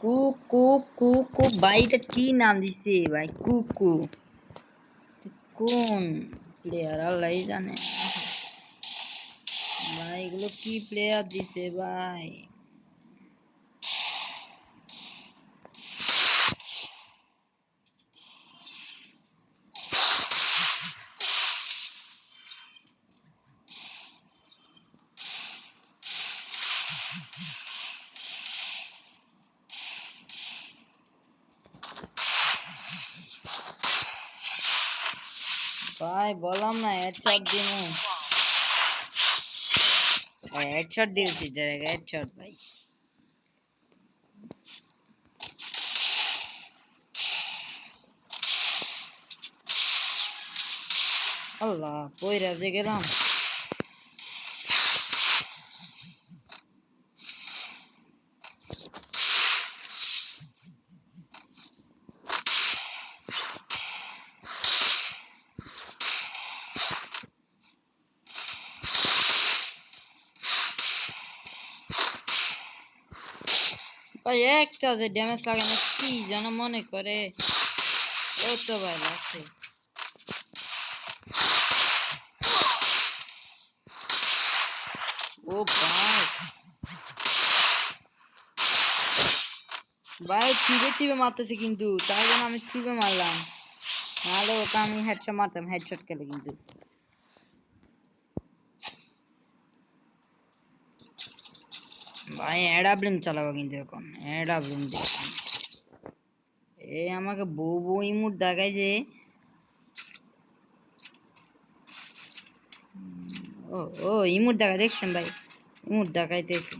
কুকু কুকু ভাই এটা কি নাম দিছে ভাই কুকু কোন প্লেয়ার আল্লাহ জানে ভাই এগুলো কি প্লেয়ার দিছে ভাই ভাই বললাম না হেডশট দিমু হেডশট দিয়েছি জায়গা হেডশট ভাই আল্লাহ পয়রা যে গেলাম ভাই একটা যে ড্যামেজ লাগে না কি যেন মনে করে ও তো ভাই লাগছে ও ভাই ভাই চিবে চিবে মারতেছে কিন্তু তাই জন্য আমি চিবে মারলাম নাহলে ওটা আমি হেডশট মারতাম হেডশট খেলে কিন্তু ভাই অ্যাডাব্লিং চালাবো কিন্তু এখন অ্যাডাব্লিং এই আমাকে বউ বউ ইমুট দেখায় যে ও ও ইমুট দেখা দেখছেন ভাই ইমুট দেখাইতেছি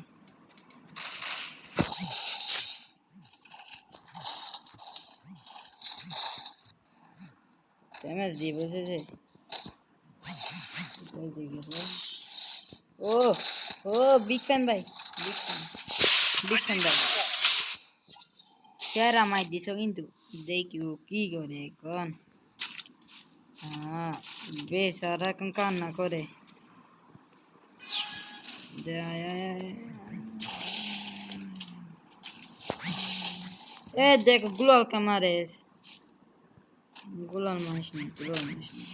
ড্যামেজ দিয়ে বসেছে ও ও বিগ ফ্যান ভাই বিগ ফ্যান ভাই সেরা মাই দিছ কিন্তু দেখি ও কি করে এখন হ্যাঁ বেচারা এখন কান্না করে এ দেখ গুলাল কামারেস গুলাল মারিস না গুলাল মারিস না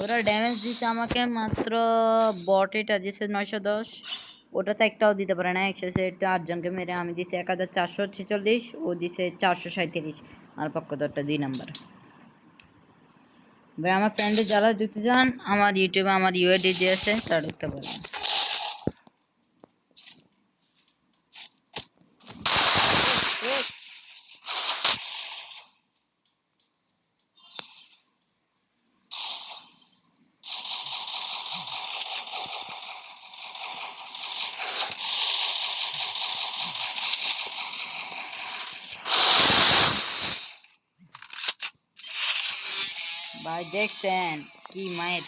ওরা ড্যামেজ দিচ্ছে আমাকে মাত্র বট এটা দিচ্ছে 910 ওটা তো একটাও দিতে পারে না 108 জনকে মেরে আমি দিছি 1446 ও দিছে 437 আর পক্ষ দরটা 2 নাম্বার ভাই আমার ফ্রেন্ডে যারা দিতে চান আমার ইউটিউবে আমার ইউএডিজি আছে তারা দেখতে পারেন ভাই দেখছেন কি মায়ের